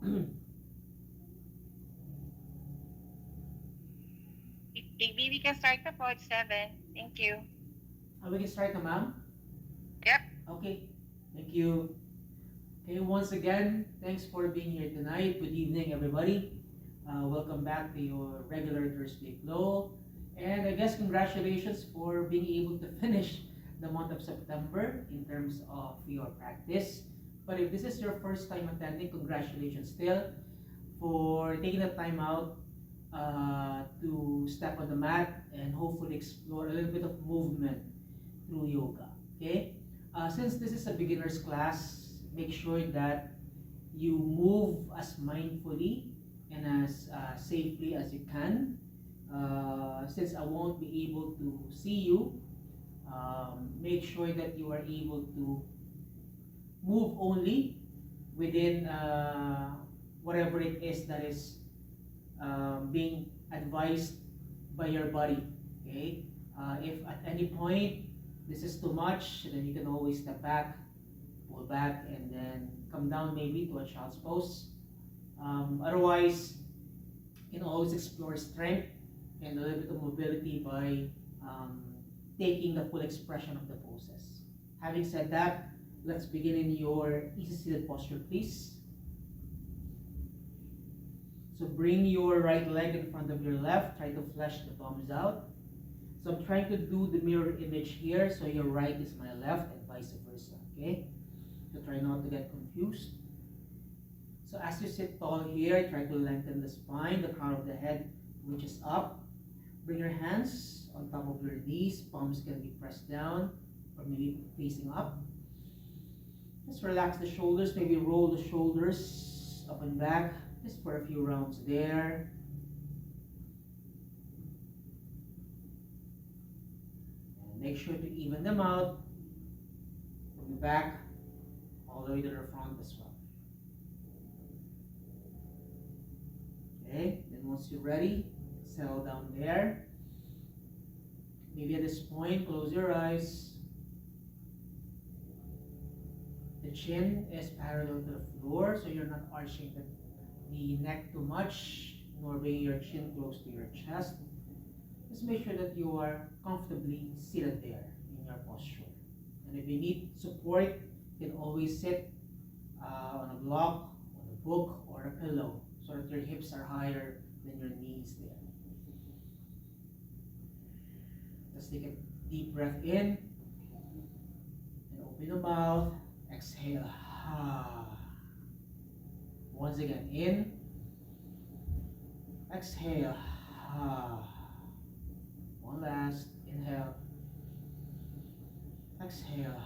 Maybe we can start the pod 7. Thank you. We can start na, ma'am? Yep. Okay. Thank you. Okay, once again, thanks for being here tonight. Good evening, everybody. Welcome back to your regular Thursday flow. And I guess congratulations for being able to finish the month of September in terms of your practice. But if this is your first time attending, congratulations still for taking the time out to step on the mat and hopefully explore a little bit of movement through yoga. Okay? Since this is a beginner's class, make sure that you move as mindfully and as safely as you can. Since I won't be able to see you, make sure that you are able to move only within whatever it is that is being advised by your body. Okay? If at any point this is too much, then you can always step back, pull back, and then come down maybe to a child's pose. Otherwise, you can always explore strength and a little bit of mobility by um, taking the full expression of the poses. Having said that, let's begin in your easy seated posture, please. So bring your right leg in front of your left. Try to flesh the palms out. So I'm trying to do the mirror image here. So your right is my left and vice versa. Okay? So try not to get confused. So as you sit tall here, try to lengthen the spine, the crown of the head reaches up. Bring your hands on top of your knees. Palms can be pressed down or maybe facing up. Just relax the shoulders. Maybe roll the shoulders up and back. Just for a few rounds there. And make sure to even them out from the back all the way to the front as well. Okay, then once you're ready, settle down there. Maybe at this point, close your eyes. The chin is parallel to the floor, so you're not arching the neck too much, nor bringing your chin close to your chest. Just make sure that you are comfortably seated there in your posture. And if you need support, you can always sit on a block, on a book, or a pillow, so that your hips are higher than your knees there. Just take a deep breath in and open the mouth. Exhale. Once again, in, exhale. One last, inhale, exhale.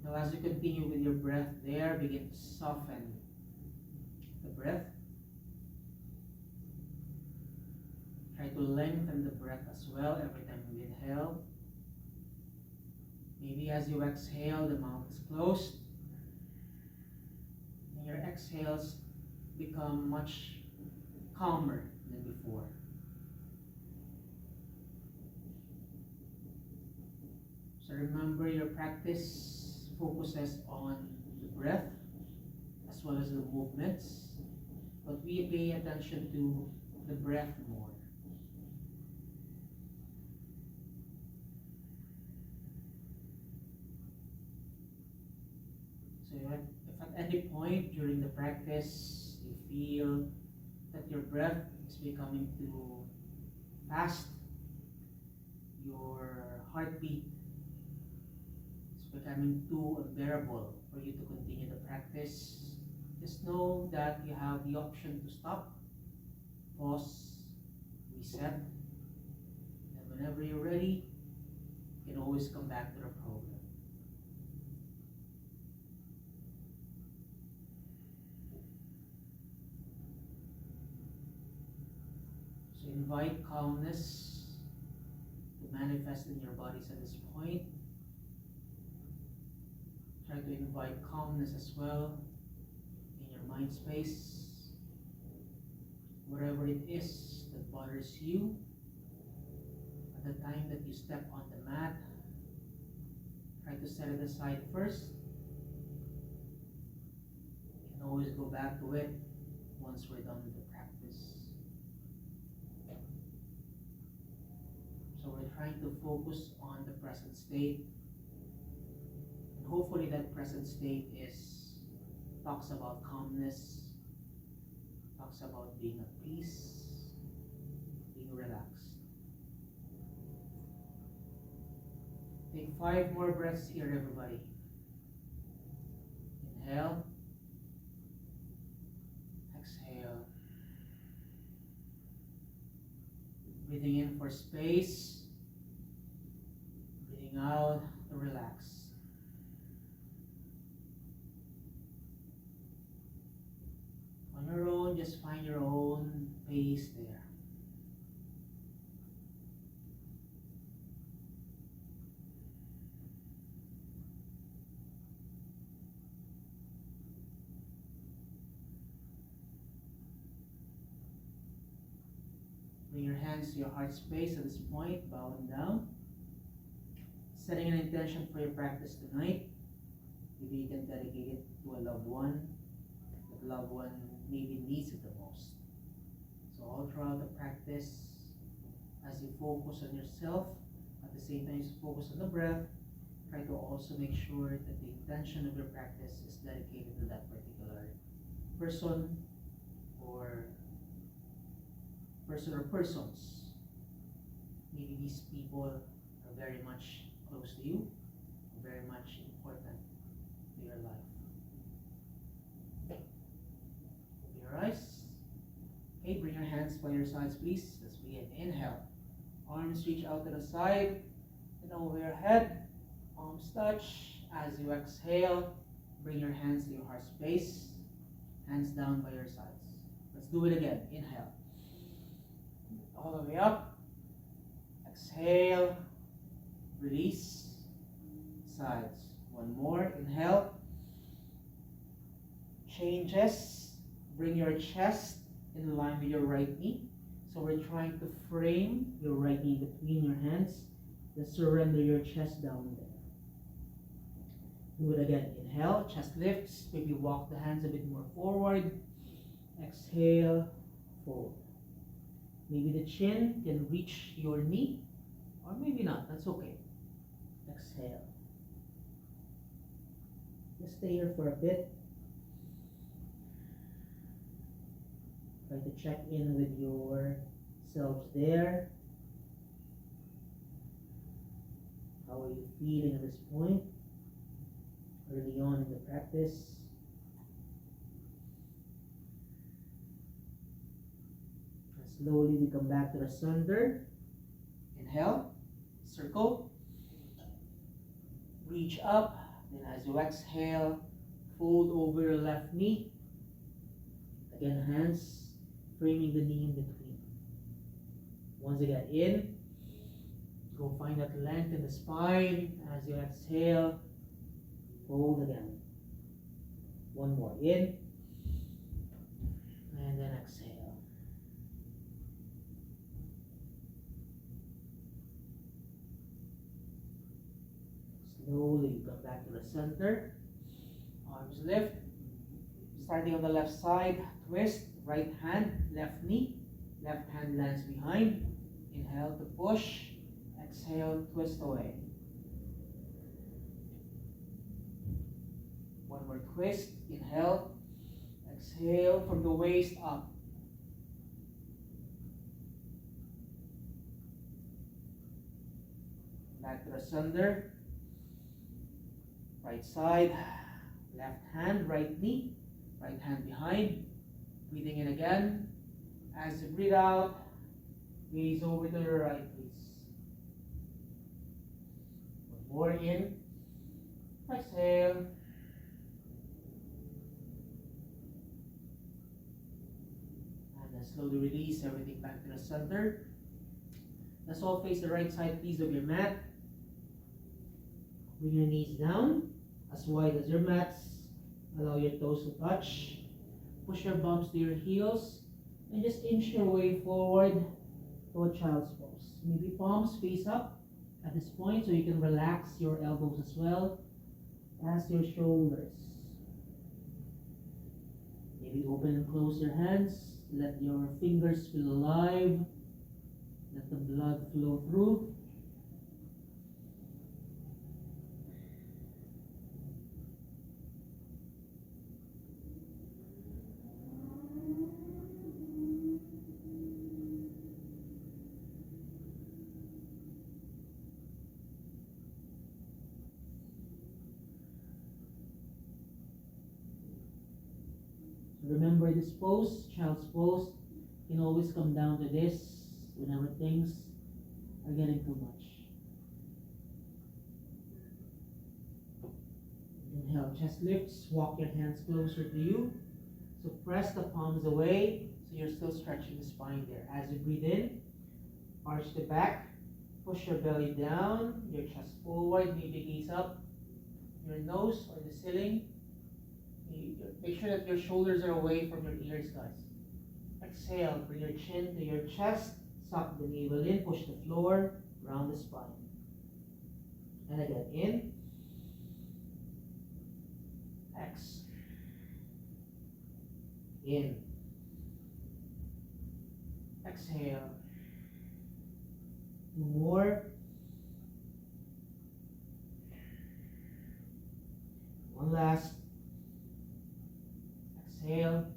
Now as you continue with your breath there, begin to soften the breath. Try to lengthen the breath as well every time you inhale. Maybe as you exhale, the mouth is closed. And your exhales become much calmer than before. So remember, your practice focuses on the breath as well as the movements, but we pay attention to the breath more. So if at any point during the practice you feel that your breath is becoming too fast, your heartbeat is becoming too unbearable for you to continue the practice, just know that you have the option to stop, pause, reset, and whenever you're ready, you can always come back to the program. So invite calmness to manifest in your bodies at this point. Try to invite calmness as well in your mind space. Whatever it is that bothers you at the time that you step on the mat, try to set it aside first. always go back to it once we're done with the practice. So we're trying to focus on the present state, and hopefully that present state talks about calmness, talks about being at peace, being relaxed. Take 5 more breaths here, everybody. Inhale, exhale. Breathing in for space, breathing out to relax. On your own, just find your own pace there. Bring your hands to your heart space at this point, bowing down. Setting an intention for your practice tonight. Maybe you can dedicate it to a loved one. That loved one maybe needs it the most. So all throughout the practice, as you focus on yourself, at the same time you focus on the breath, try to also make sure that the intention of your practice is dedicated to that particular person or persons. Maybe these people are very much close to you, very much important to your life. Open your eyes. Okay, bring your hands by your sides, please. Let's begin. Inhale. Arms reach out to the side and over your head. Palms touch. As you exhale, bring your hands to your heart space. Hands down by your sides. Let's do it again. Inhale. All the way up. Exhale. Release. Sides. One more. Inhale. Changes. Bring your chest in line with your right knee. So we're trying to frame your right knee between your hands. Just surrender your chest down there. Do it again. Inhale. Chest lifts. Maybe walk the hands a bit more forward. Exhale. Fold. Maybe the chin can reach your knee, or maybe not. That's okay. Exhale. Just stay here for a bit. Try to check in with yourselves there. How are you feeling at this point? Early on in the practice. Slowly we come back to the center. Inhale, circle, reach up, then as you exhale, fold over your left knee. Again, hands framing the knee in between. Once again, in, go find that length in the spine. As you exhale, fold again. One more, in, and then exhale. Slowly come back to the center. Arms lift. Starting on the left side, twist. Right hand, left knee. Left hand lands behind. Inhale to push. Exhale, twist away. One more twist. Inhale. Exhale from the waist up. Back to the center. Right side, left hand, right knee, right hand behind. Breathing in again. As you breathe out, gaze over to your right, please. One more in. Exhale. And then slowly release everything back to the center. Let's all face the right side, please, of your mat. Bring your knees down, as wide as your mats. Allow your toes to touch. Push your bumps to your heels. And just inch your way forward to a child's pose. Maybe palms face up at this point so you can relax your elbows as well as your shoulders. Maybe open and close your hands. Let your fingers feel alive. Let the blood flow through. Remember this pose, child's pose, can always come down to this whenever things are getting too much. Inhale, chest lifts, walk your hands closer to you. So press the palms away so you're still stretching the spine there. As you breathe in, arch the back, push your belly down, your chest forward, maybe gaze up, your nose or the ceiling. Make sure that your shoulders are away from your ears, guys. Exhale, bring your chin to your chest, suck the navel in, push the floor, round the spine. And again, in, X, in, exhale, 2 more, 1 last. Exhale,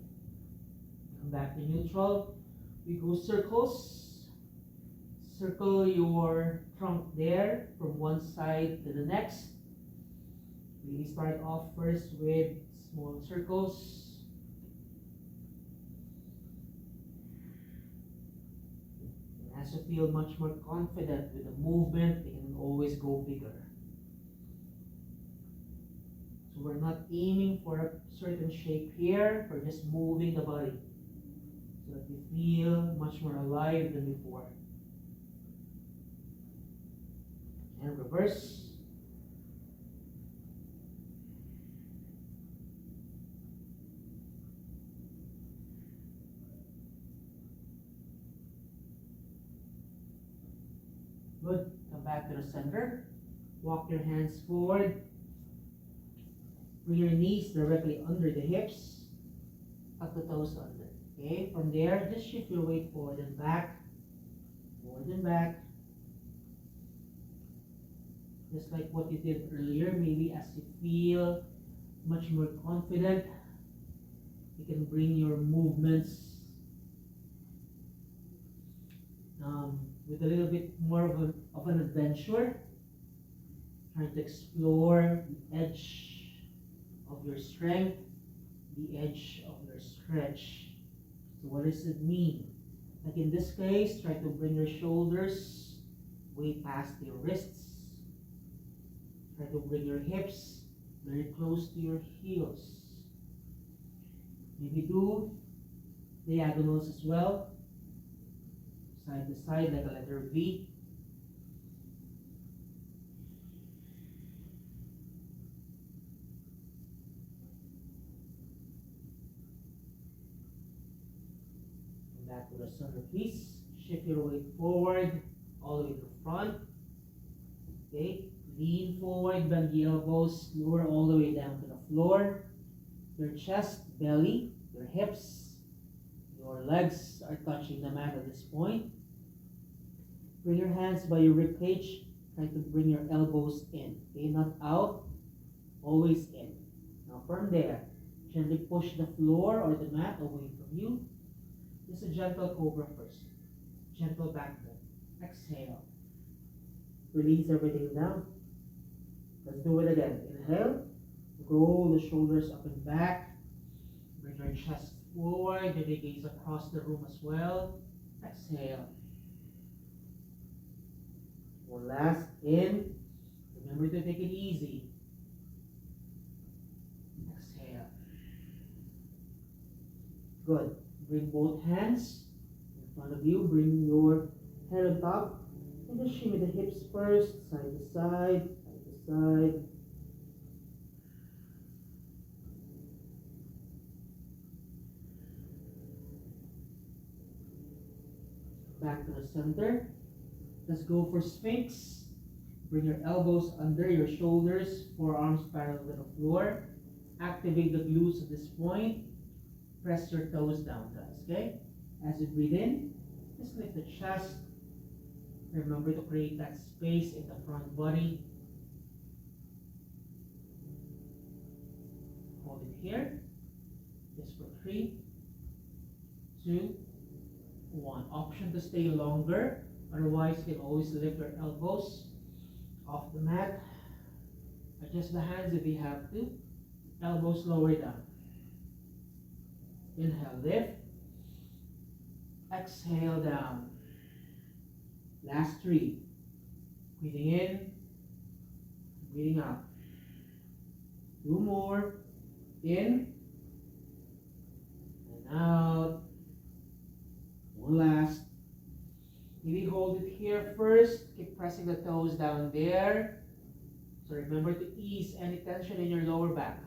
come back to neutral. We go circles. Circle your trunk there from one side to the next. We start off first with small circles. And as you feel much more confident with the movement, you can always go bigger. So we're not aiming for a certain shape here, we're just moving the body so that you feel much more alive than before. And reverse. Good. Come back to the center. Walk your hands forward. Bring your knees directly under the hips. Tuck the toes under. Okay, from there, just shift your weight forward and back. Forward and back. Just like what you did earlier, maybe as you feel much more confident, you can bring your movements with a little bit more of an adventure. Trying to explore the edge of your strength, the edge of your stretch. So what does it mean? Like in this case, try to bring your shoulders way past your wrists. Try to bring your hips very close to your heels. Maybe do diagonals as well, side to side like a letter V. Back to the center, please. Shift your weight forward, all the way to front. Okay, lean forward, bend the elbows, lower all the way down to the floor. Your chest, belly, your hips, your legs are touching the mat at this point. Bring your hands by your rib cage. Try to bring your elbows in. Okay, not out, always in. Now from there, gently push the floor or the mat away from you. Just a gentle cobra first. Gentle back bend. Exhale. Release everything down. Let's do it again. Inhale. Roll the shoulders up and back. Bring your chest forward. Maybe gaze across the room as well. Exhale. One last. In. Remember to take it easy. Exhale. Good. Bring both hands in front of you. Bring your head on top. And just shimmy the hips first. Side to side. Side to side. Back to the center. Let's go for Sphinx. Bring your elbows under your shoulders. Forearms parallel with the floor. Activate the glutes at this point. press your toes down, guys, okay? As you breathe in, just lift the chest. Remember to create that space in the front body. Hold it here. Just for 3, 2, 1. Option to stay longer. Otherwise, you can always lift your elbows off the mat. Adjust the hands if you have to. Elbows lower down. Inhale, lift. Exhale, down. Last 3. Breathing in, breathing out. 2 more. In and out. 1 last. Maybe hold it here first. Keep pressing the toes down there. So remember to ease any tension in your lower back.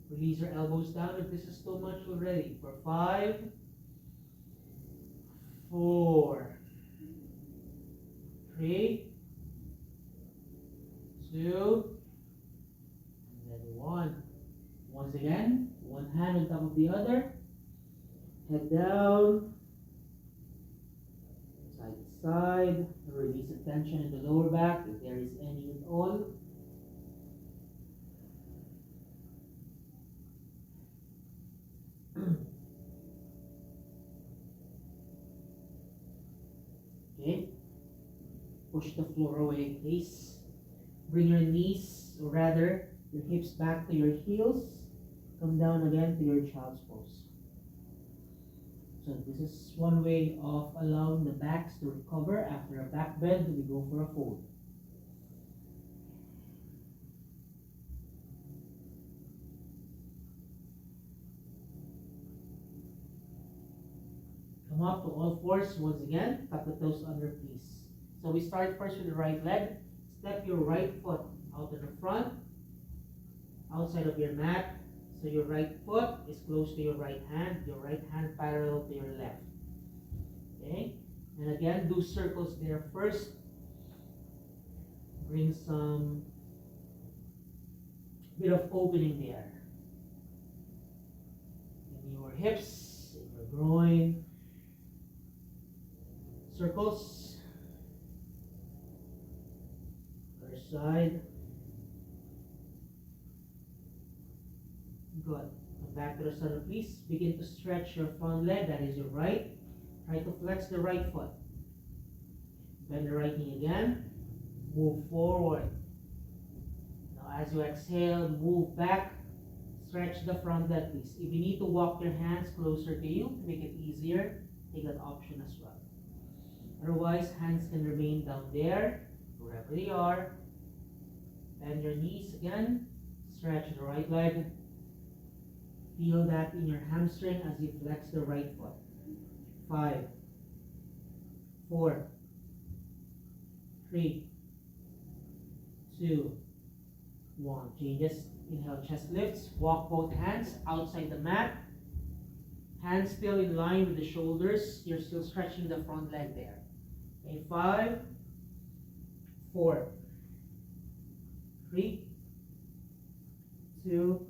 Release your elbows down if this is too much already. For 5, 4, 3, 2, and then 1. Once again, one hand on top of the other. Head down. Side to side. Release the tension in the lower back if there is any at all. Okay. Push the floor away, please. Bring your knees, or rather, your hips back to your heels. Come down again to your child's pose. So this is one way of allowing the backs to recover. After a back bend, we go for a fold. Come up to all fours once again. Tuck the toes under, please. So we start first with the right leg. Step your right foot out in the front, outside of your mat. So your right foot is close to your right hand parallel to your left. Okay? And again, do circles there first. Bring some bit of opening there. In your hips, in your groin. Circles. Other side. Good. Come back to the center, please. Begin to stretch your front leg, that is your right. Try to flex the right foot. Bend the right knee again. Move forward. Now as you exhale, move back. Stretch the front leg, please. If you need to walk your hands closer to you to make it easier, take that option as well. Otherwise, hands can remain down there, wherever they are. Bend your knees again. Stretch the right leg. Feel that in your hamstring as you flex the right foot. 5, 4, 3, 2, 1. Changes. Inhale, chest lifts. Walk both hands outside the mat. Hands still in line with the shoulders. You're still stretching the front leg there. Okay, 5, 4, 3, 2,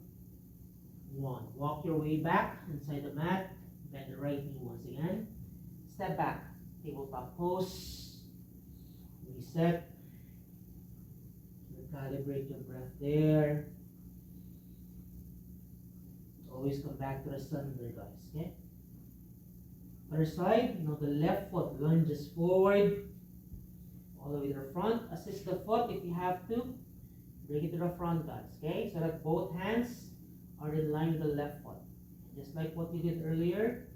1. Walk your way back inside the mat. Bend the right knee once again. Step back. Tabletop pose. Reset. Recalibrate your breath there. Always come back to the center, guys. Okay? Other side. Now the left foot lunges forward. All the way to the front. Assist the foot if you have to. Bring it to the front, guys. Okay? So that both hands are in line with the left foot. Just like what we did earlier.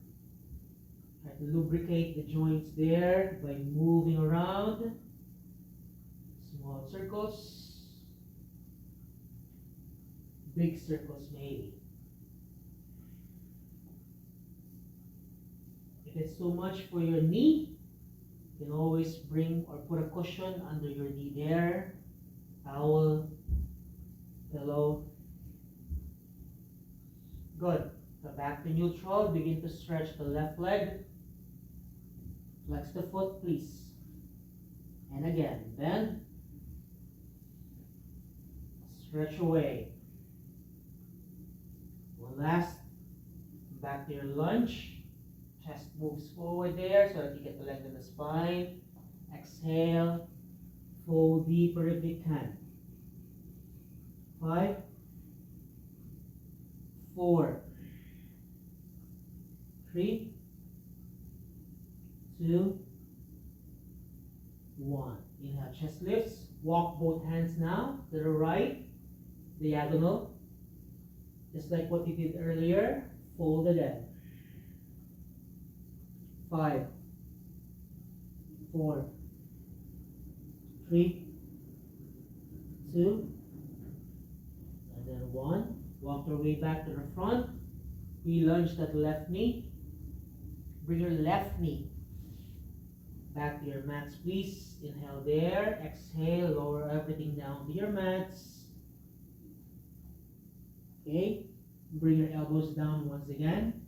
Try to lubricate the joints there by moving around. Small circles. Big circles maybe. If it's too much for your knee, you can always bring or put a cushion under your knee there. Towel, pillow. Good. Come back to neutral. Begin to stretch the left leg. Flex the foot, please. And again, bend. Stretch away. One last. Back to your lunge. Chest moves forward there so that you get the length of the spine. Exhale. Fold deeper if you can. 5, 4, 3, 2, 1. Inhale, chest lifts. Walk both hands now to the right, diagonal. Just like what you did earlier. Fold again. 5, 4, 3, 2, and then 1. Walk your way back to the front. Pre-lunge that left knee. Bring your left knee back to your mats, please. Inhale there. Exhale. Lower everything down to your mats. Okay. Bring your elbows down once again.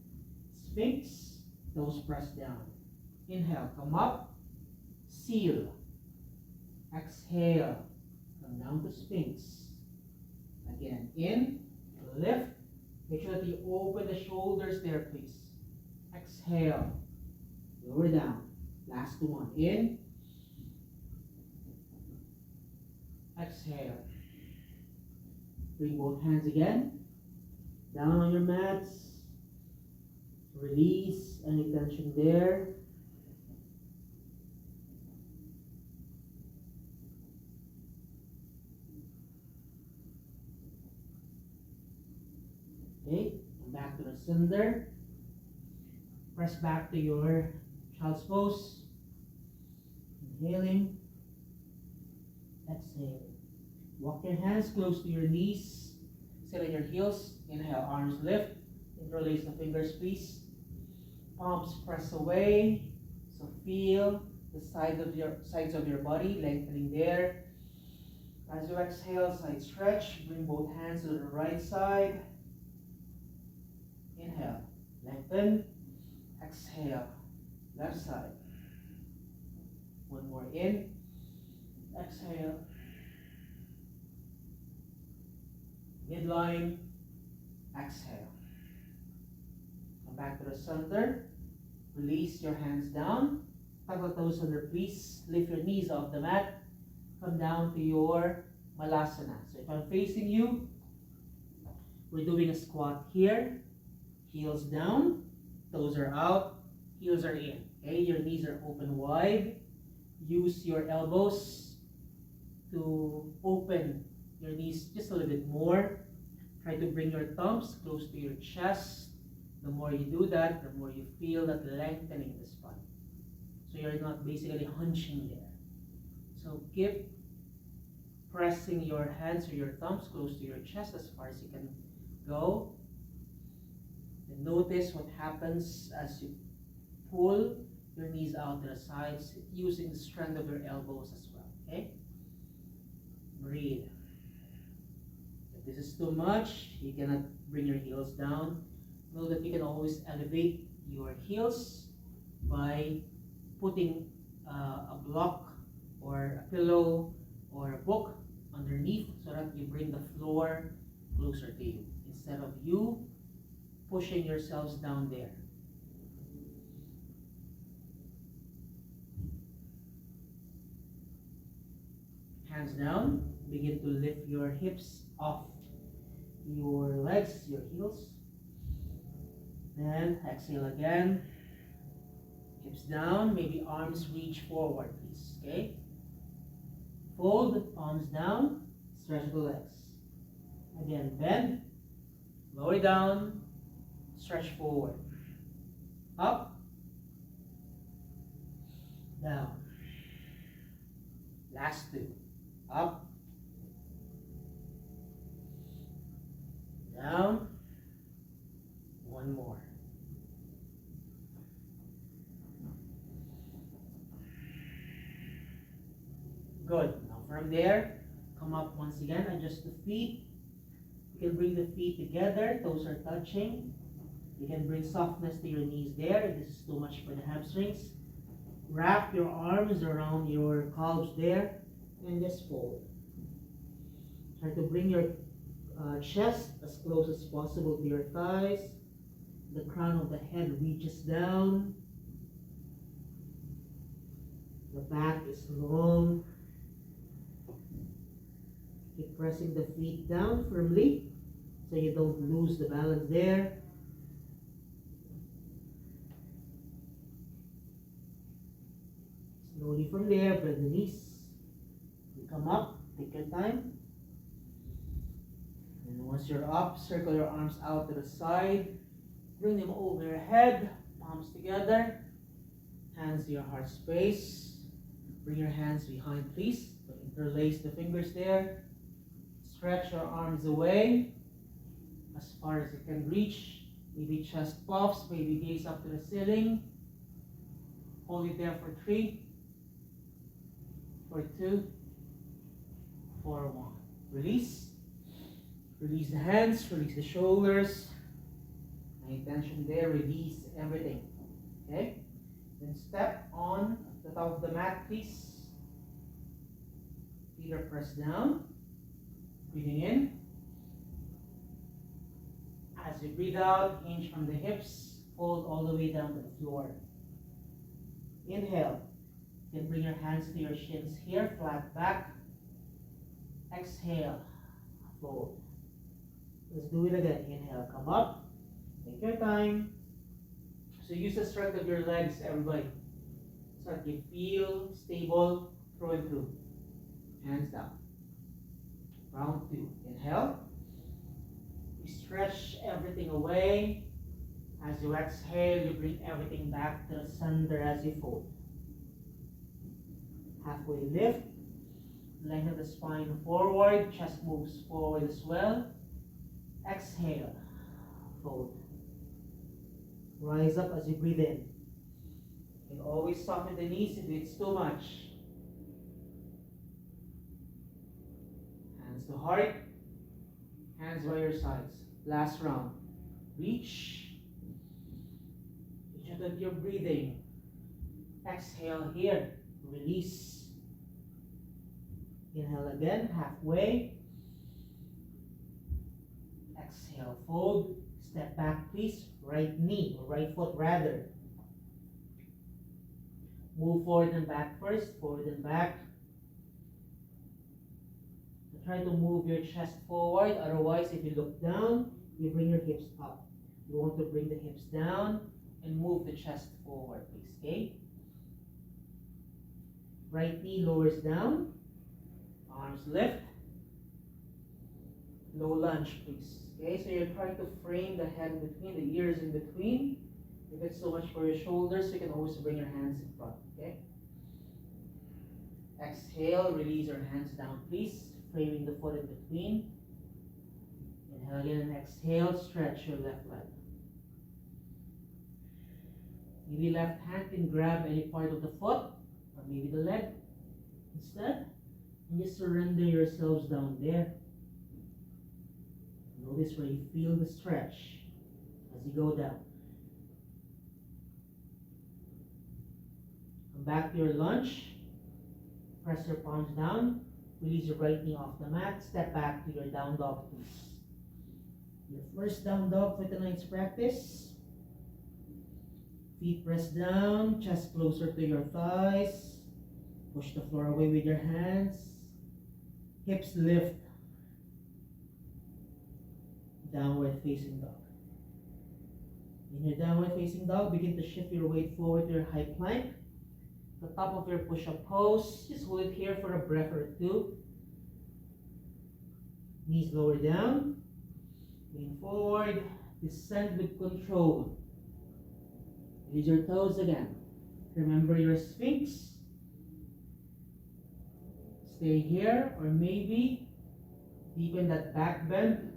Sphinx. Toes press down. Inhale. Come up. Seal. Exhale. Come down to Sphinx. Again. In. Lift. Make sure that you open the shoulders there, please. Exhale. Lower down. Last one. In. Exhale. Bring both hands again. Down on your mats. Release any tension there. Okay, come back to the center. Press back to your child's pose. Inhaling. Exhale. Walk your hands close to your knees. Sit on your heels. Inhale, arms lift. Interlace the fingers, please. Palms press away. So feel the sides of your body lengthening there. As you exhale, side stretch. Bring both hands to the right side. Inhale, lengthen. Exhale, left side. One more in. Exhale. Midline. Exhale. Come back to the center. Release your hands down. Tuck the toes under, please. Lift your knees off the mat. Come down to your malasana. So if I'm facing you, we're doing a squat here. Heels down. Toes are out. Heels are in. Okay, your knees are open wide. Use your elbows to open your knees just a little bit more. Try to bring your thumbs close to your chest. The more you do that, the more you feel that lengthening in the spine. So you're not basically hunching there. So keep pressing your hands or your thumbs close to your chest as far as you can go. And notice what happens as you pull your knees out to the sides using the strength of your elbows as well. Okay? Breathe. If this is too much, you cannot bring your heels down. Know that you can always elevate your heels by putting a block or a pillow or a book underneath so that you bring the floor closer to you instead of you pushing yourselves down there. Hands down. Begin to lift your hips off your legs, your heels. Then exhale again. Hips down. Maybe arms reach forward, please. Okay? Fold, palms down. Stretch the legs. Again, bend. Lower down. Stretch forward. Up. Down. Last two. Up. Down. One more. Good. Now from there, come up once again. Adjust the feet. You can bring the feet together. Toes are touching. You can bring softness to your knees there if this is too much for the hamstrings. Wrap your arms around your calves there and just fold. Try to bring your chest as close as possible to your thighs. The crown of the head reaches down. The back is long. Keep pressing the feet down firmly so you don't lose the balance there. Slowly from there, bend the knees. You come up, take your time. And once you're up, circle your arms out to the side. Bring them over your head, palms together. Hands to your heart space. Bring your hands behind, please. Interlace the fingers there. Stretch your arms away as far as you can reach. Maybe chest puffs, maybe gaze up to the ceiling. Hold it there for 3, for 2, for 1. Release. Release the hands, release the shoulders. My intention there, release everything. Okay? Then step on the top of the mat, please. Feet are pressed down. Breathing in. As you breathe out, hinge from the hips, fold all the way down to the floor. Inhale. You can bring your hands to your shins here, flat back. Exhale, fold. Let's do it again. Inhale, come up. Take your time. So use the strength of your legs, everybody. So that you feel stable through and through. Hands down. Round 2. Inhale. You stretch everything away. As you exhale, you bring everything back to the center as you fold. Halfway lift. Lengthen the spine forward. Chest moves forward as well. Exhale. Fold. Rise up as you breathe in. You can always soften the knees if it's too much. Hands to heart. Hands by your sides. Last round. Reach. Ensure that you're breathing. Exhale here. Release. Inhale again. Halfway. Exhale. Fold. Step back, please. Right knee, or right foot rather. Move forward and back first. Forward and back. Try to move your chest forward. Otherwise, if you look down, you bring your hips up. You want to bring the hips down and move the chest forward, please. Okay? Right knee lowers down. Arms lift. Low lunge, please. Okay, so you're trying to frame the head in between, the ears in between. If it's so much for your shoulders, you can always bring your hands in front. Okay? Exhale, release your hands down, please. Framing the foot in between. Inhale again and exhale, stretch your left leg. Maybe left hand can grab any part of the foot, or maybe the leg instead. And just surrender yourselves down there. Notice where you feel the stretch as you go down. Come back to your lunge. Press your palms down. Release your right knee off the mat. Step back to your down dog, please. Your first down dog for tonight's practice. Feet pressed down. Chest closer to your thighs. Push the floor away with your hands. Hips lift. Downward facing dog. In your downward facing dog, begin to shift your weight forward to your high plank. The top of your push-up pose. Just hold it here for a breath or 2. Knees lower down. Lean forward. Descend with control. Release your toes again. Remember your Sphinx. Stay here, or maybe deepen that back bend.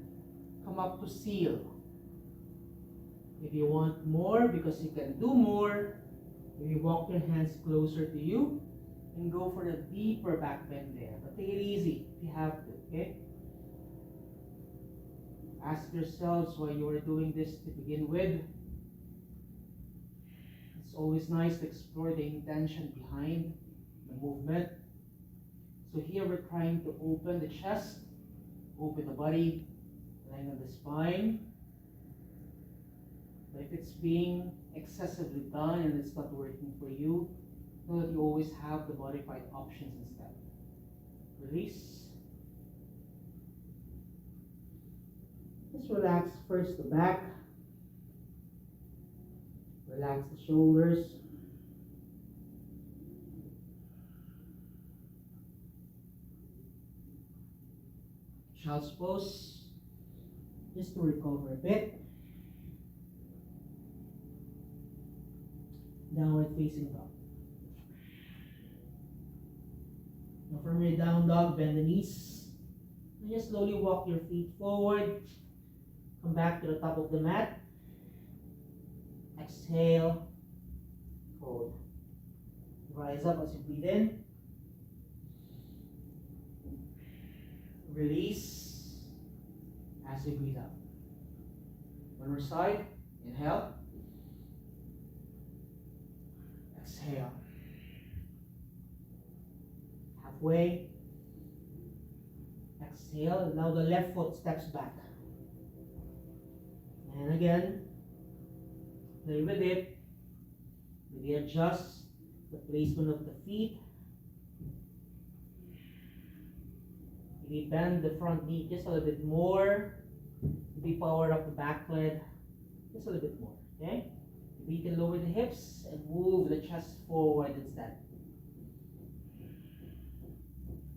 Come up to seal. If you want more, because you can do more, maybe walk your hands closer to you and go for the deeper back bend there. But take it easy if you have to, okay? Ask yourselves why you are doing this to begin with. It's always nice to explore the intention behind the movement. So here we're trying to open the chest, open the body, lengthen the spine. But if it's being excessively done and it's not working for you, know that you always have the modified options instead. Release. Just relax first the back. Relax the shoulders. Child's pose. Just to recover a bit. Downward facing dog. Now from your down dog, bend the knees. And just slowly walk your feet forward. Come back to the top of the mat. Exhale. Hold. Rise up as you breathe in. Release as you breathe out. One more side. Inhale. Exhale. Halfway. Exhale. Now the left foot steps back. And again, play with it. Maybe adjust the placement of the feet. Maybe bend the front knee just a little bit more. Maybe power up the back leg just a little bit more. Okay? Maybe you can lower the hips and move the chest forward instead.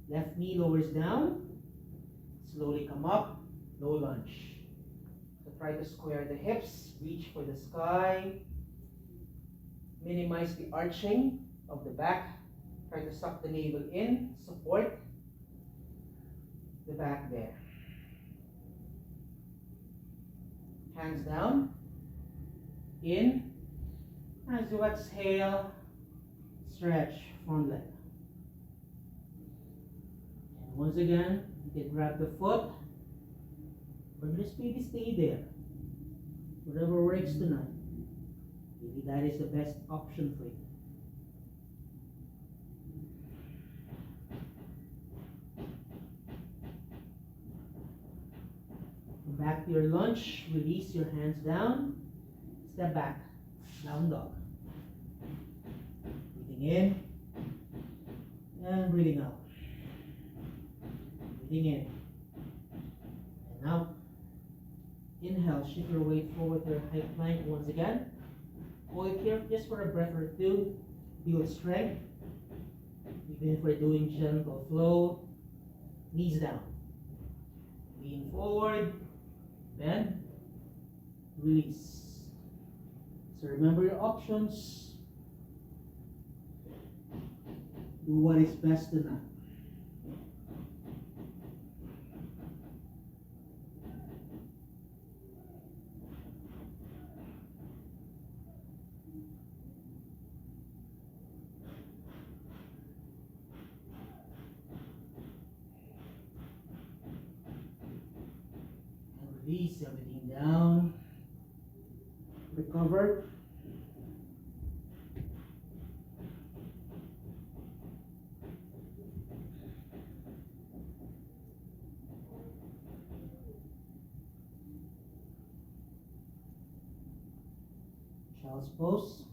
Left knee lowers down. Slowly come up. Low lunge. So try to square the hips. Reach for the sky. Minimize the arching of the back. Try to suck the navel in. Support the back there. Hands down. In. As you exhale, stretch front leg. And once again, you can grab the foot or just maybe stay there. Whatever works tonight. Maybe that is the best option for you. Come back to your lunge. Release your hands down. Step back. Down dog. Breathing in and breathing out. Breathing in and out. Inhale, shift your weight forward to your high plank once again. Hold it here just for a breath or two. Build strength. Even if we're doing gentle flow. Knees down. Lean forward. Bend. Release. So remember your options. Do what is best tonight. And release everything down. Recover. Child's pose.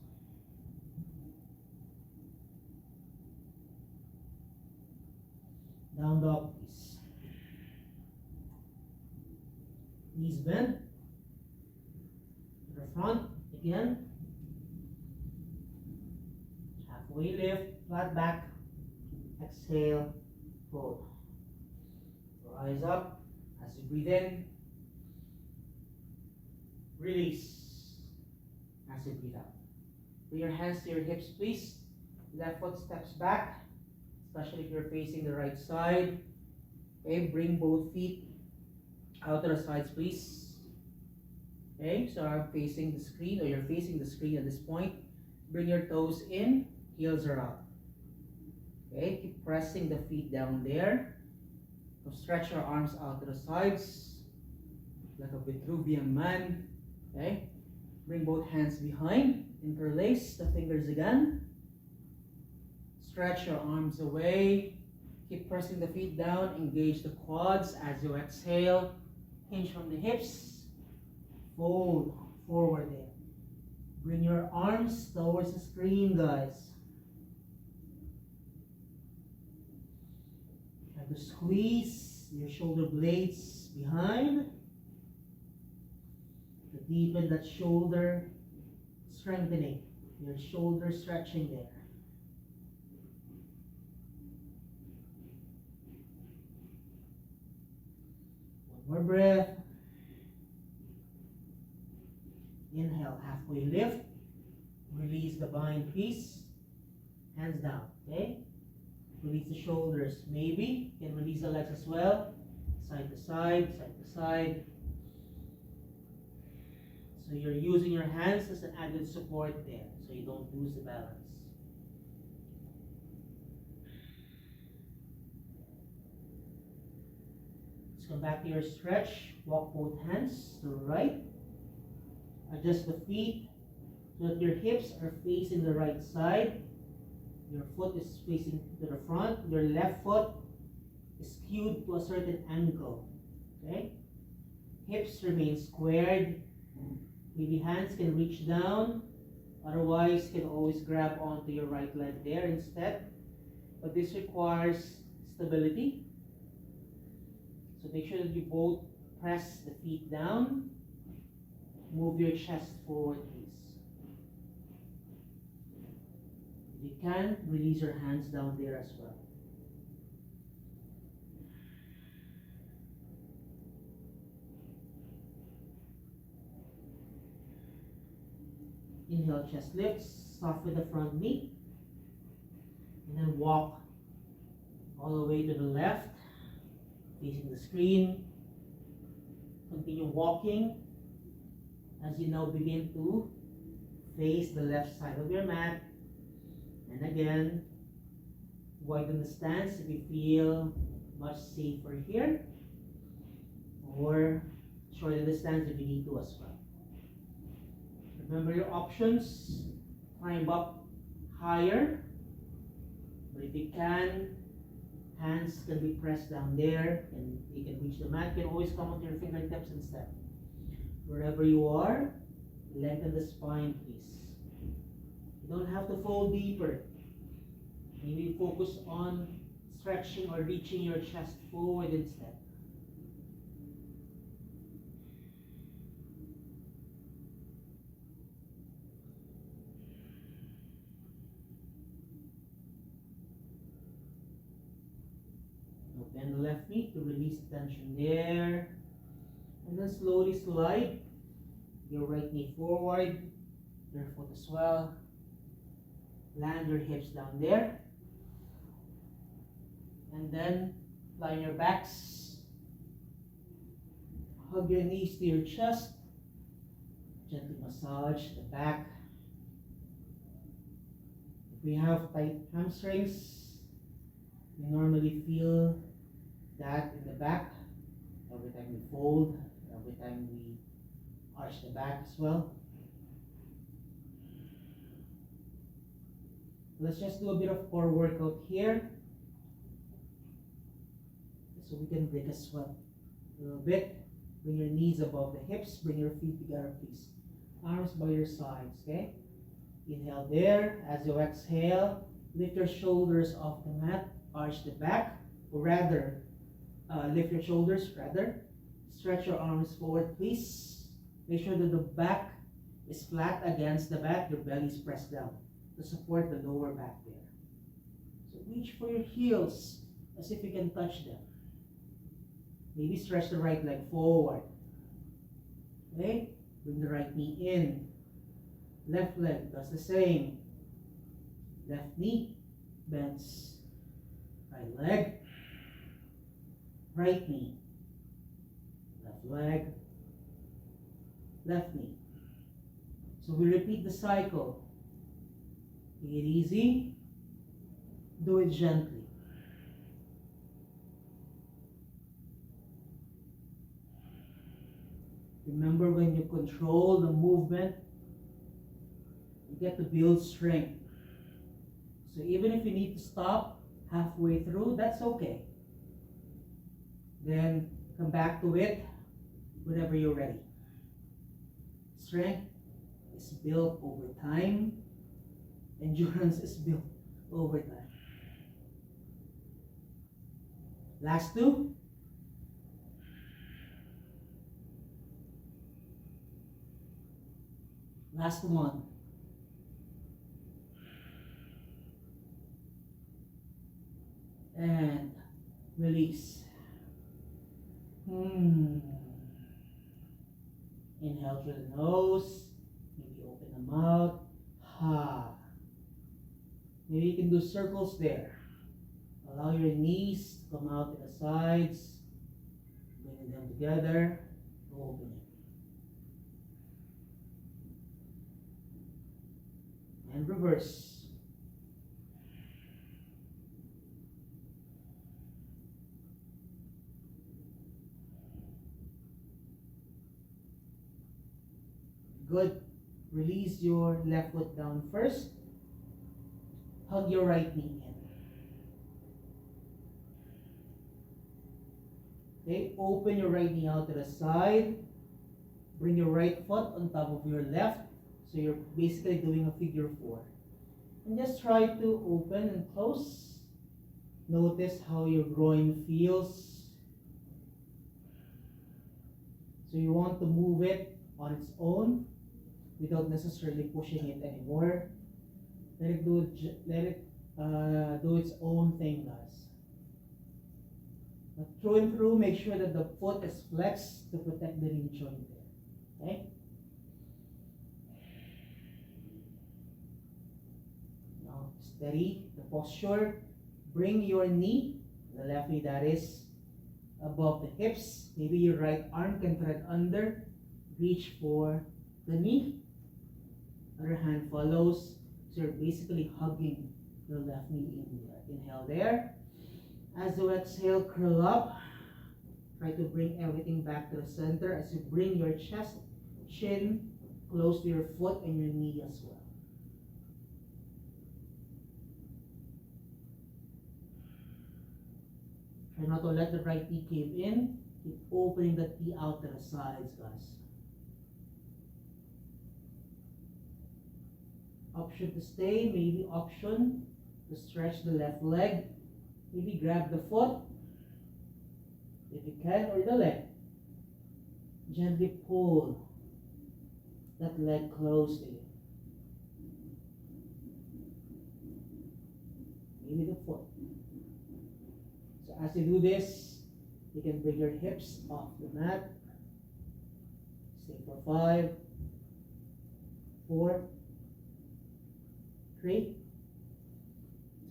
Down dog, please. Knees bent. To the front again. Halfway lift, flat back. Exhale, fold. Rise up as you breathe in. Release as you breathe out. Bring your hands to your hips, please. Left foot steps back, especially if you're facing the right side. Okay, bring both feet out to the sides, please. Okay, so I'm facing the screen, or you're facing the screen at this point. Bring your toes in, heels are out. Okay, keep pressing the feet down there. So stretch your arms out to the sides, like a Vitruvian man. Okay, bring both hands behind, interlace the fingers again. Stretch your arms away. Keep pressing the feet down, engage the quads as you exhale. Hinge from the hips. Fold forward there. Bring your arms towards the screen, guys. And to squeeze your shoulder blades behind. To deepen that shoulder strengthening. Your shoulder stretching there. One more breath. Inhale, halfway lift. Release the bind piece. Hands down, okay? Release the shoulders. Maybe you can release the legs as well. Side to side, side to side. So you're using your hands as an added support there, so you don't lose the balance. Let's come back to your stretch. Walk both hands to the right. Adjust the feet so that your hips are facing the right side. Your foot is facing to the front. Your left foot is skewed to a certain angle. Okay? Hips remain squared. Maybe hands can reach down. Otherwise, you can always grab onto your right leg there instead. But this requires stability. So make sure that you both press the feet down. Move your chest forward, please. If you can, release your hands down there as well. Inhale, chest lifts, start with the front knee. And then walk all the way to the left, facing the screen. Continue walking as you now begin to face the left side of your mat. And again, widen the stance if you feel much safer here, or shorten the stance if you need to as well. Remember your options. Climb up higher, but if you can, hands can be pressed down there and you can reach the mat. You can always come onto your fingertips instead. Wherever you are, lengthen the spine, please. You don't have to fold deeper. Maybe focus on stretching or reaching your chest forward instead. Now bend the left knee to release the tension there. And then slowly slide your right knee forward, your foot as well. Land your hips down there. And then lie your backs. Hug your knees to your chest. Gently massage the back. If we have tight hamstrings, we normally feel that in the back every time we fold, every time we arch the back as well. Let's just do a bit of core workout here, so we can break a sweat a little bit. Bring your knees above the hips, bring your feet together, please. Arms by your sides, okay? Inhale there. As you exhale, lift your shoulders off the mat, arch the back, or rather, lift your shoulders, rather. Stretch your arms forward, please. Make sure that the back is flat against the back, your belly is pressed down to support the lower back there. So reach for your heels as if you can touch them. Maybe stretch the right leg forward. Okay? Bring the right knee in. Left leg does the same. Left knee bends. Right leg. Right knee. Left leg. Left knee. So we repeat the cycle. Take it easy. Do it gently. Remember, when you control the movement, you get to build strength. So even if you need to stop halfway through, that's okay. Then come back to it whenever you're ready. Strength is built over time. Endurance is built over time. Last two. Last one. And release. Inhale through the nose. Maybe open the mouth. Ha. Maybe you can do circles there. Allow your knees to come out to the sides. Bringing them together. Opening. And reverse. Good. Release your left foot down first. Hug your right knee in. Okay, open your right knee out to the side. Bring your right foot on top of your left. So you're basically doing a figure four. And just try to open and close. Notice how your groin feels. So you want to move it on its own without necessarily pushing it anymore. Let it do its own thing, guys. But through and through, make sure that the foot is flexed to protect the knee joint there. Okay? Now steady the posture. Bring your knee, the left knee that is, above the hips. Maybe your right arm can thread under. Reach for the knee. Other hand follows. So you're basically hugging your left knee in there. Inhale there. As you exhale, curl up. Try to bring everything back to the center as you bring your chest, chin close to your foot and your knee as well. Try not to let the right knee cave in. Keep opening the knee out to the sides, guys. Option to stay, maybe option to stretch the left leg. Maybe grab the foot, if you can, or the leg. Gently pull that leg close to you. Maybe the foot. So as you do this, you can bring your hips off the mat. Stay for 5, 4, 3,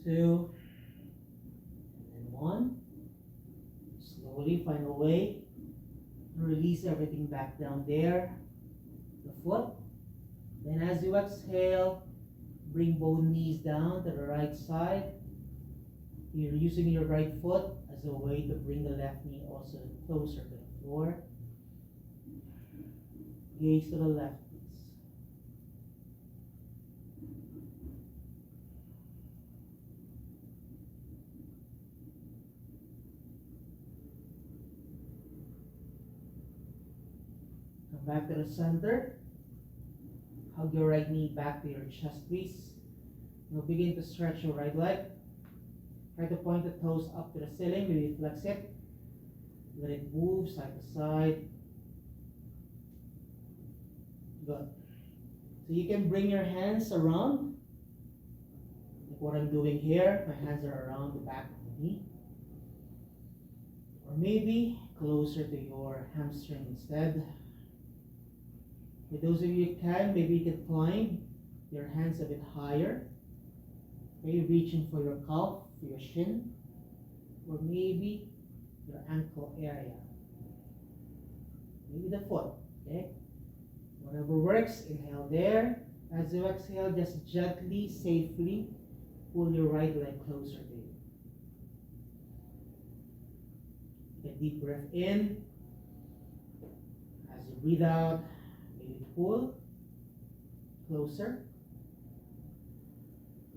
2, and 1. Slowly find a way to release everything back down there, the foot. Then as you exhale, bring both knees down to the right side. You're using your right foot as a way to bring the left knee also closer to the floor. Gaze to the left. Back to the center. Hug your right knee back to your chest piece. Now begin to stretch your right leg. Try to point the toes up to the ceiling. Maybe flex it. Let it move side to side. Good. So you can bring your hands around. Like what I'm doing here. My hands are around the back of the knee. Or maybe closer to your hamstring instead. For those of you who can, maybe you can climb your hands a bit higher. Maybe reaching for your calf, for your shin, or maybe your ankle area. Maybe the foot, okay? Whatever works, inhale there. As you exhale, just gently, safely pull your right leg closer to you. Take a deep breath in. As you breathe out, pull closer.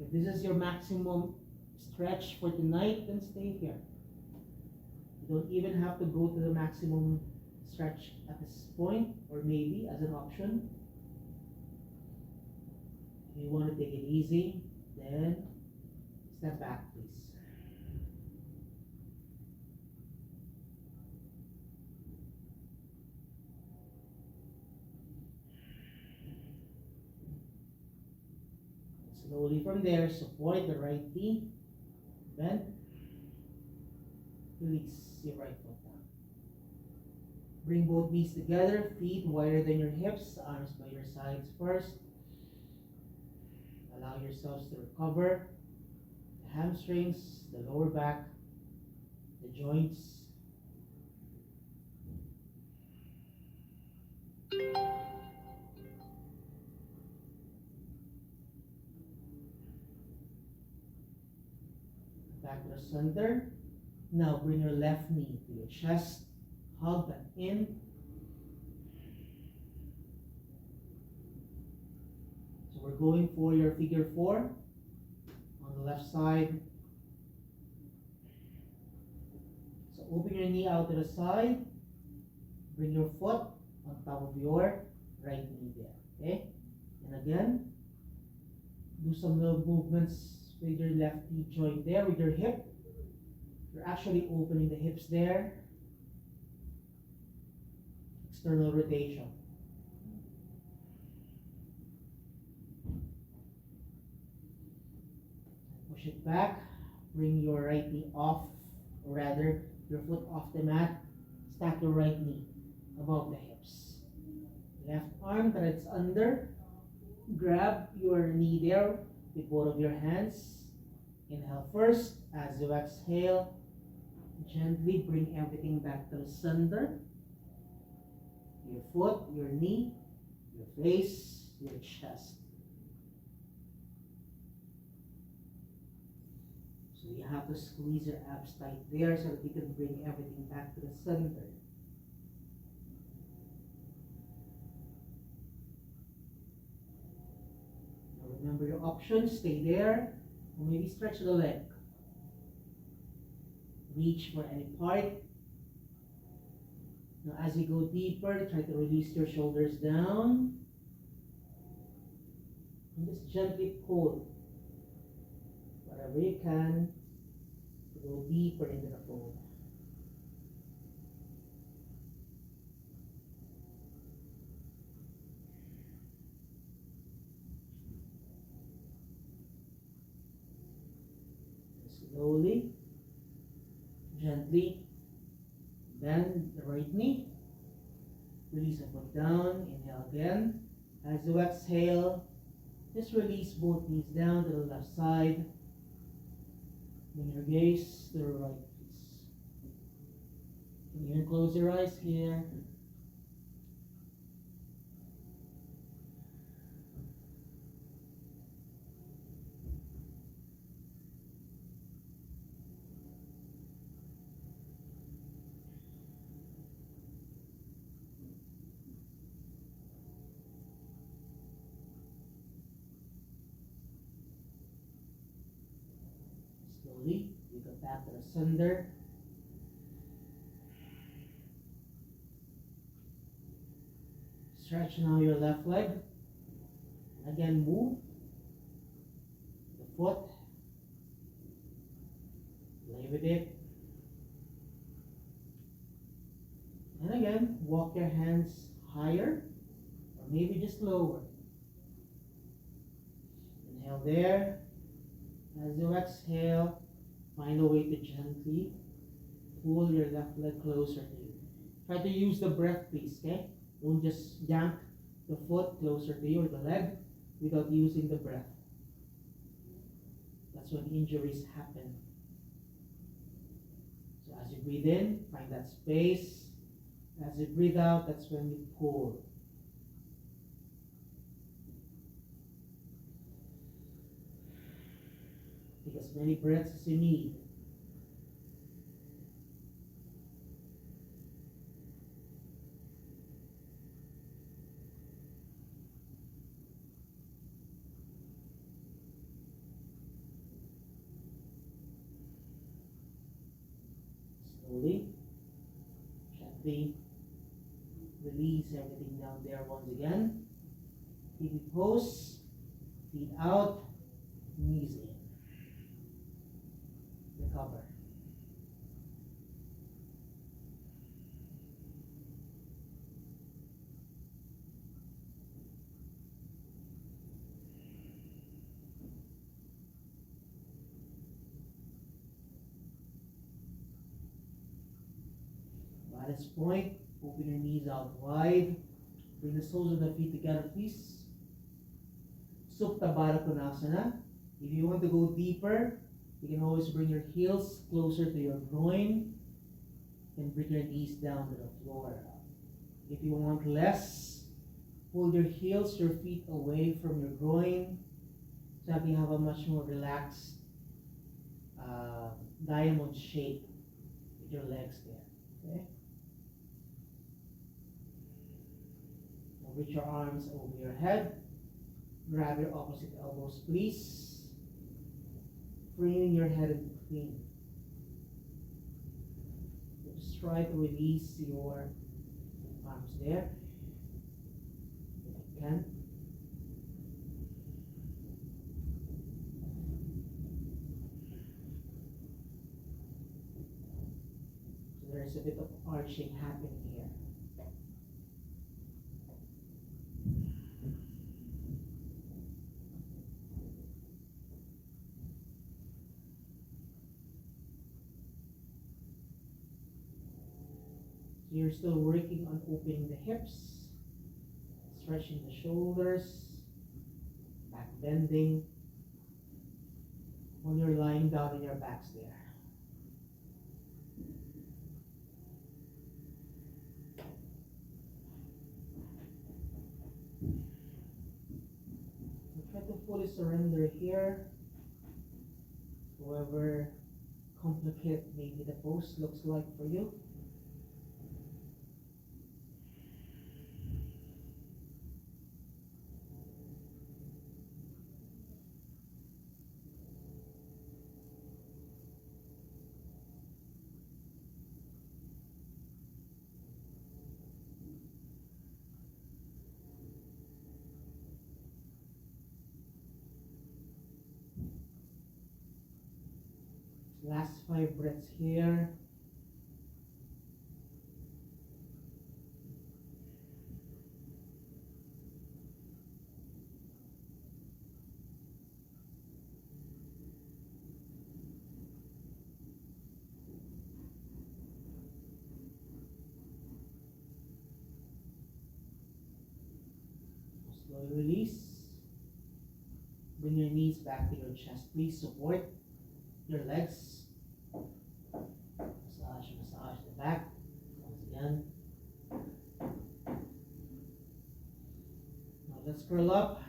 If this is your maximum stretch for tonight, then stay here. You don't even have to go to the maximum stretch at this point, or maybe as an option. You want to take it easy, then step back, please. Slowly from there, support the right knee, bend, release your right foot down. Bring both knees together, feet wider than your hips, arms by your sides first. Allow yourselves to recover the hamstrings, the lower back, the joints. Back to the center. Now bring your left knee to your chest, hug that in. So we're going for your figure 4 on the left side. So open your knee out to the side. Bring your foot on top of your right knee there. Okay? And again, do some little movements with your left knee joint there with your hip. You're actually opening the hips there. External rotation. Push it back. Bring your right knee off, or rather, your foot off the mat. Stack your right knee above the hips. Left arm threads under. Grab your knee there with both of your hands. Inhale first. As you exhale, gently bring everything back to the center. Your foot, your knee, your face, your chest. So you have to squeeze your abs tight there so that you can bring everything back to the center. Now remember your options, stay there, or maybe stretch the leg. Reach for any part. Now as you go deeper, try to release your shoulders down. And just gently pull whatever you can to go deeper into the fold. Slowly, gently bend the right knee. Release the foot down. Inhale again. As you exhale, just release both knees down to the left side. Bring your gaze to the right, please. And even close your eyes here. Slowly, you go back to the center. Stretch now your left leg. Again, move the foot. Play with it. And again, walk your hands higher or maybe just lower. Inhale there. As you exhale, find a way to gently pull your left leg closer to you. Try to use the breath, please, okay? Don't just yank the foot closer to you or the leg without using the breath. That's when injuries happen. So as you breathe in, find that space. As you breathe out, that's when you pull. Take as many breaths as you need. Slowly, gently release everything down there once again. Keep it pose. Feet out, knees in. Recover. At this point, open your knees out wide. Bring the soles of the feet together, please. Supta Baddha Konasana. If you want to go deeper, you can always bring your heels closer to your groin and bring your knees down to the floor. If you want less, pull your heels, your feet away from your groin so that you have a much more relaxed diamond shape with your legs there. Okay? Now reach your arms over your head. Grab your opposite elbows, please. Bringing your head in between. Just try to release your arms there. If you can. So there's a bit of arching happening here. So you're still working on opening the hips, stretching the shoulders, back bending when you're lying down on your backs there. Try to fully surrender here. However complicated maybe the pose looks like for you. Last 5 breaths here. Slowly release. Bring your knees back to your chest. Please support your legs. Massage the back. Once again. Now let's curl up.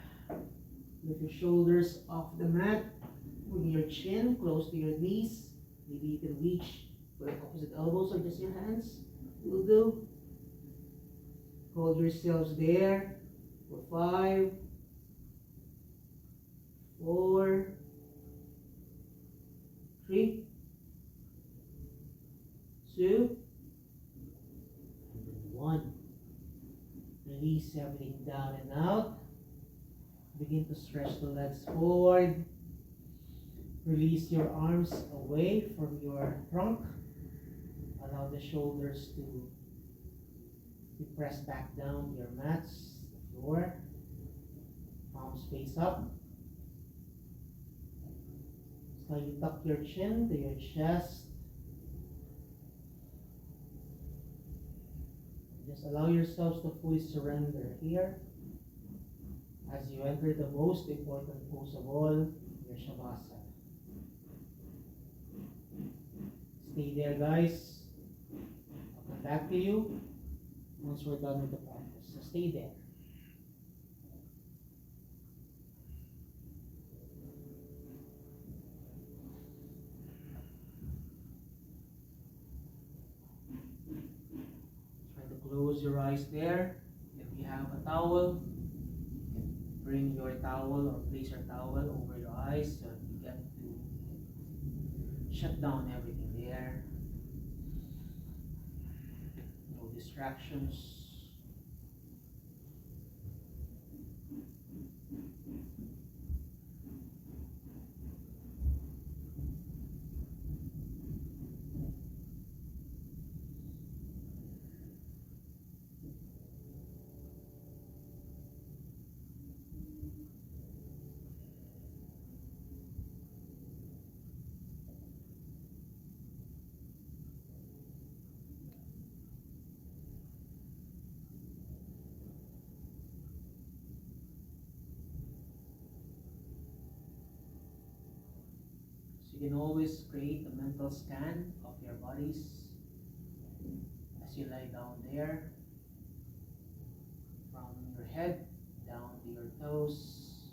Lift your shoulders off the mat. Bring your chin close to your knees. Maybe you can reach for your opposite elbows or just your hands. Will do. Hold yourselves there for 5, 4, 3, 2, 1. Release everything down and out. Begin to stretch the legs forward. Release your arms away from your trunk. Allow the shoulders to be pressed back down to your mats, the floor. Palms face up. So you tuck your chin to your chest. Just allow yourselves to fully surrender here as you enter the most important pose of all, your Shavasana. Stay there, guys. I'll come back to you once we're done with the practice. So stay there. Try to close your eyes there. If you have a towel, you can bring your towel or place your towel over your eyes so you get to shut down everything there. No distractions. So you can always create a mental scan of your bodies as you lie down there, from your head down to your toes,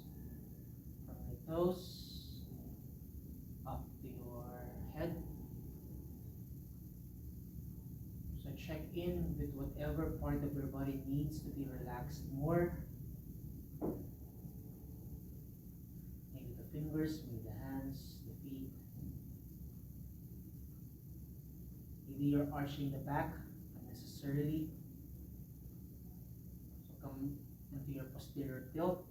from your toes up to your head. So check in with whatever part of your body needs to be relaxed more. Maybe the fingers, maybe the hands, the feet. Maybe you're arching the back unnecessarily. So come into your posterior tilt.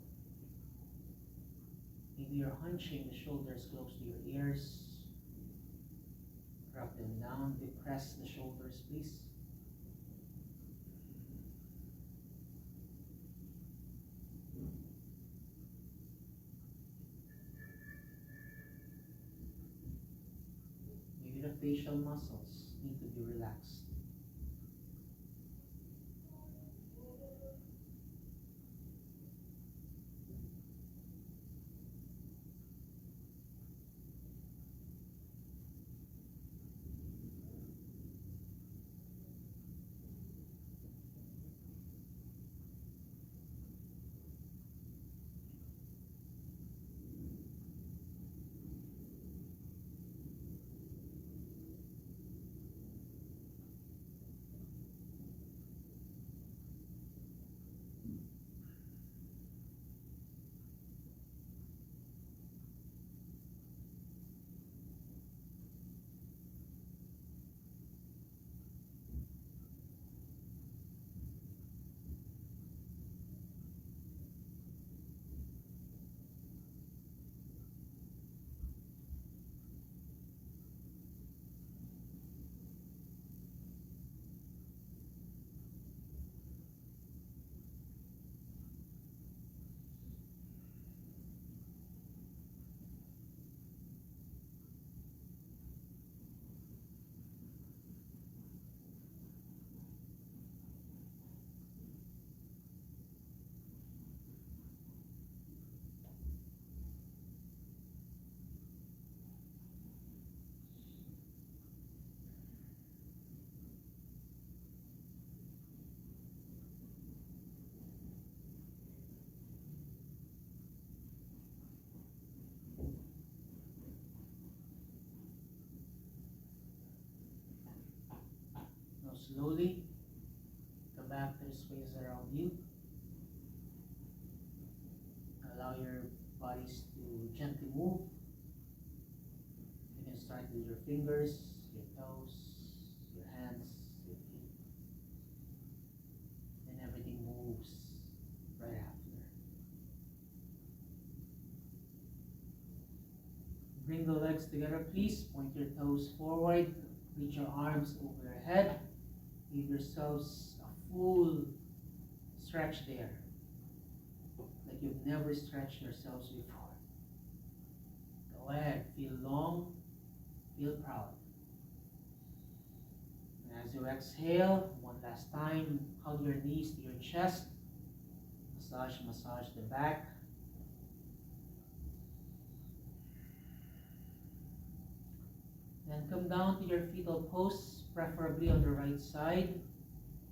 Maybe you're hunching the shoulders close to your ears. Drop them down, depress the shoulders, please. Maybe the facial muscles need to be relaxed. Now slowly come back to the space around you. Allow your bodies to gently move. You can start with your fingers, your toes, your hands, your feet. And everything moves right after. Bring the legs together, please. Point your toes forward. Reach your arms over your head. Give yourselves a full stretch there, like you've never stretched yourselves before. Go ahead, feel long, feel proud. And as you exhale, one last time, hug your knees to your chest. Massage the back. Then come down to your fetal pose, preferably on the right side.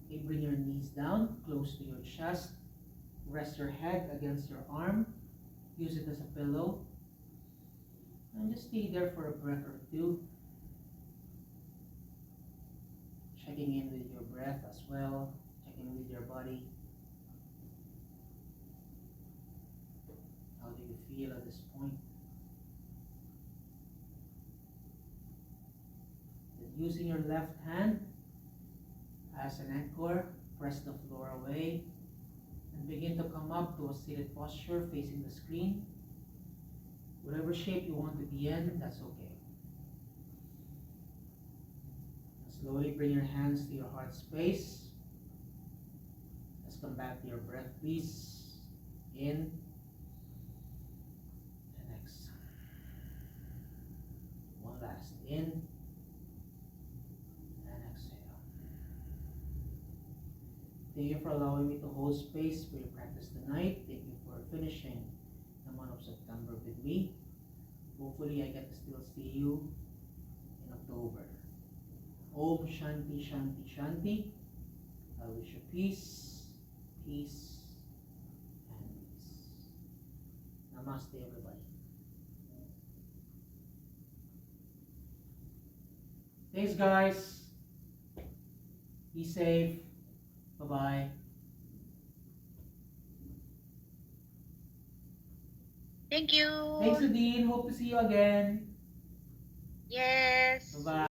Okay, bring your knees down, close to your chest. Rest your head against your arm. Use it as a pillow. And just stay there for a breath or two. Checking in with your breath as well. Checking with your body. How do you feel at this point? Using your left hand as an anchor, press the floor away and begin to come up to a seated posture facing the screen. Whatever shape you want to be in, that's okay. And slowly bring your hands to your heart space. Let's come back to your breath, please. In and exhale. One last in. Thank you for allowing me to hold space for your practice tonight. Thank you for finishing the month of September with me. Hopefully, I get to still see you in October. Om Shanti Shanti Shanti. I wish you peace, peace, and peace. Namaste, everybody. Thanks, guys. Be safe. Bye-bye. Thank you. Thanks, Nadine. Hope to see you again. Yes. Bye-bye.